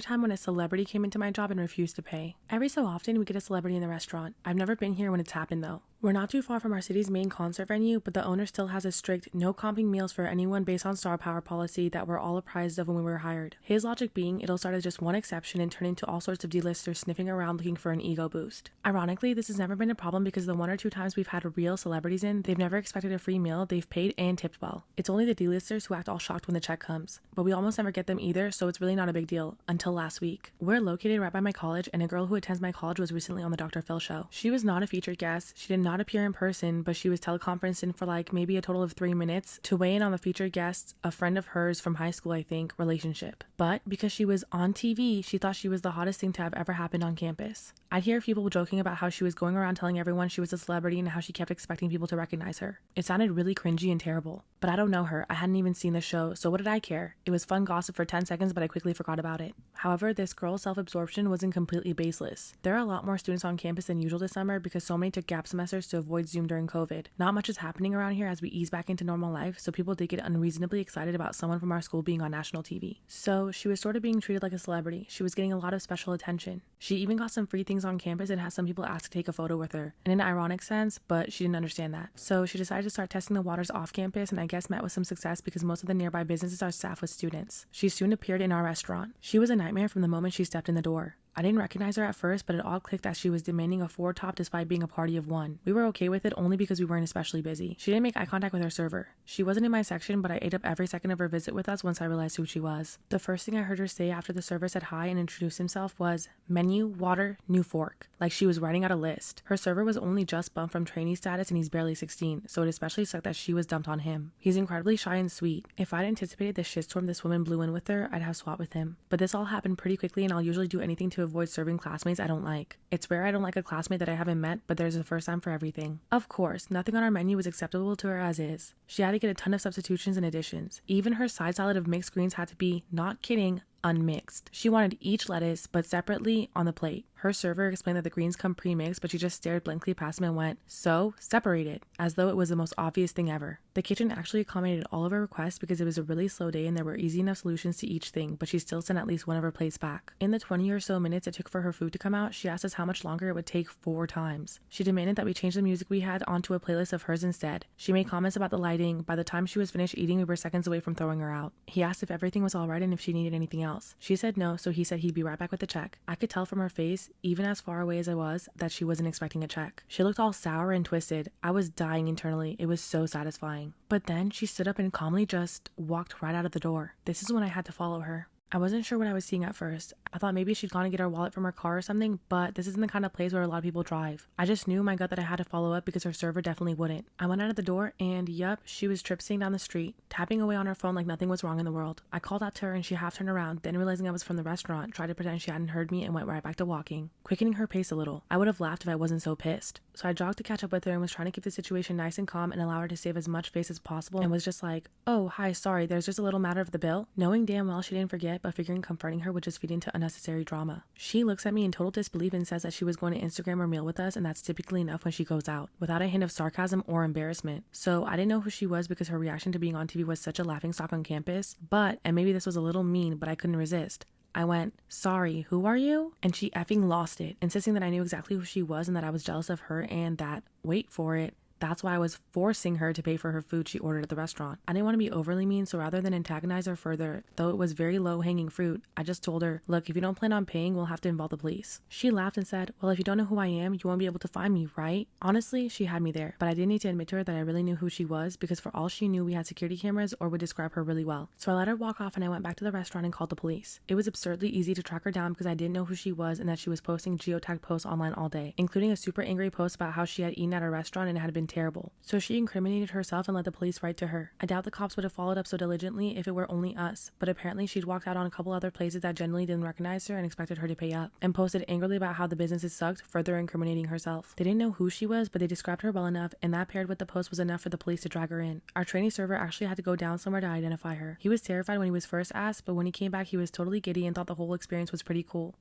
story time when a celebrity came into my job and refused to pay. Every so often, we get a celebrity in the restaurant. I've never been here when it's happened though. We're not too far from our city's main concert venue, but the owner still has a strict no comping meals for anyone based on star power policy that we're all apprised of when we were hired. His logic being it'll start as just one exception and turn into all sorts of D-listers sniffing around looking for an ego boost. Ironically, this has never been a problem because the 1 or 2 times we've had real celebrities in, they've never expected a free meal, they've paid and tipped well. It's only the D-listers who act all shocked when the check comes, but we almost never get them either, so it's really not a big deal, until last week. We're located right by my college, and a girl who attends my college was recently on the Dr. Phil show. She was not a featured guest, she did not appear in person, but she was teleconferenced in for like maybe a total of 3 minutes to weigh in on the featured guest's, a friend of hers from high school I think, relationship. But because she was on TV, she thought she was the hottest thing to have ever happened on campus. I'd hear people joking about how she was going around telling everyone she was a celebrity and how she kept expecting people to recognize her. It sounded really cringy and terrible. But I don't know her, I hadn't even seen the show, so what did I care? It was fun gossip for 10 seconds, but I quickly forgot about it. However, this girl's self-absorption wasn't completely baseless. There are a lot more students on campus than usual this summer because so many took gap semesters to avoid Zoom during COVID. Not much is happening around here as we ease back into normal life, so people did get unreasonably excited about someone from our school being on national TV. So she was sort of being treated like a celebrity. She was getting a lot of special attention. She even got some free things on campus and had some people ask to take a photo with her, in an ironic sense, but she didn't understand that. So she decided to start testing the waters off campus, and I guess met with some success because most of the nearby businesses are staffed with students. She soon appeared in our restaurant. She was a nightmare from the moment she stepped in the door. I didn't recognize her at first, but it all clicked as she was demanding a 4 top despite being a party of 1. We were okay with it only because we weren't especially busy. She didn't make eye contact with her server. She wasn't in my section, but I ate up every second of her visit with us once I realized who she was. The first thing I heard her say after the server said hi and introduced himself was, "Menu, water, new fork," like she was writing out a list. Her server was only just bumped from trainee status and he's barely 16, so it especially sucked that she was dumped on him. He's incredibly shy and sweet. If I'd anticipated the shitstorm this woman blew in with her, I'd have swapped with him. But this all happened pretty quickly and I'll usually do anything to avoid serving classmates I don't like. It's rare I don't like a classmate that I haven't met, but there's a first time for everything. Of course, nothing on our menu was acceptable to her as is. She had to get a ton of substitutions and additions. Even her side salad of mixed greens had to be, not kidding, unmixed. She wanted each lettuce, but separately on the plate. Her server explained that the greens come pre-mixed, but she just stared blankly past him and went, "So, separated," as though it was the most obvious thing ever. The kitchen actually accommodated all of her requests because it was a really slow day and there were easy enough solutions to each thing, but she still sent at least one of her plates back. In the 20 or so minutes it took for her food to come out, she asked us how much longer it would take 4 times. She demanded that we change the music we had onto a playlist of hers instead. She made comments about the lighting. By the time she was finished eating, we were seconds away from throwing her out. He asked if everything was alright and if she needed anything else. She said no, so he said he'd be right back with the check. I could tell from her face, even as far away as I was, that she wasn't expecting a check. She looked all sour and twisted. I was dying internally. It was so satisfying. But then she stood up and calmly just walked right out of the door. This is when I had to follow her. I wasn't sure what I was seeing at first. I thought maybe she'd gone to get her wallet from her car or something, but this isn't the kind of place where a lot of people drive. I just knew in my gut that I had to follow up because her server definitely wouldn't. I went out of the door and yup, she was tripsing down the street, tapping away on her phone like nothing was wrong in the world. I called out to her and she half turned around, then realizing I was from the restaurant, tried to pretend she hadn't heard me and went right back to walking, quickening her pace a little. I would have laughed if I wasn't so pissed. So I jogged to catch up with her and was trying to keep the situation nice and calm and allow her to save as much face as possible and was just like, "Oh, hi, sorry, there's just a little matter of the bill," knowing damn well she didn't forget, but figuring confronting her would just feed into unnecessary drama. She looks at me in total disbelief and says that she was going to Instagram her meal with us, and that's typically enough when she goes out, without a hint of sarcasm or embarrassment. So I didn't know who she was because her reaction to being on TV was such a laughingstock on campus, but, and maybe this was a little mean, but I couldn't resist. I went, "Sorry, who are you?" And she effing lost it, insisting that I knew exactly who she was and that I was jealous of her and that, wait for it, that's why I was forcing her to pay for her food she ordered at the restaurant. I didn't want to be overly mean, so rather than antagonize her further, though it was very low-hanging fruit, I just told her, "Look, if you don't plan on paying, we'll have to involve the police." She laughed and said, "Well, if you don't know who I am, you won't be able to find me, right?" Honestly, she had me there, but I did need to admit to her that I really knew who she was because for all she knew, we had security cameras or would describe her really well. So I let her walk off and I went back to the restaurant and called the police. It was absurdly easy to track her down because I didn't know who she was and that she was posting geotagged posts online all day, including a super angry post about how she had eaten at a restaurant and it had been terrible. So she incriminated herself and let the police write to her. I doubt the cops would have followed up so diligently if it were only us, but apparently she'd walked out on a couple other places that generally didn't recognize her and expected her to pay up, and posted angrily about how the businesses sucked, further incriminating herself. They didn't know who she was, but they described her well enough, and that paired with the post was enough for the police to drag her in. Our trainee server actually had to go down somewhere to identify her. He was terrified when he was first asked, but when he came back he was totally giddy and thought the whole experience was pretty cool.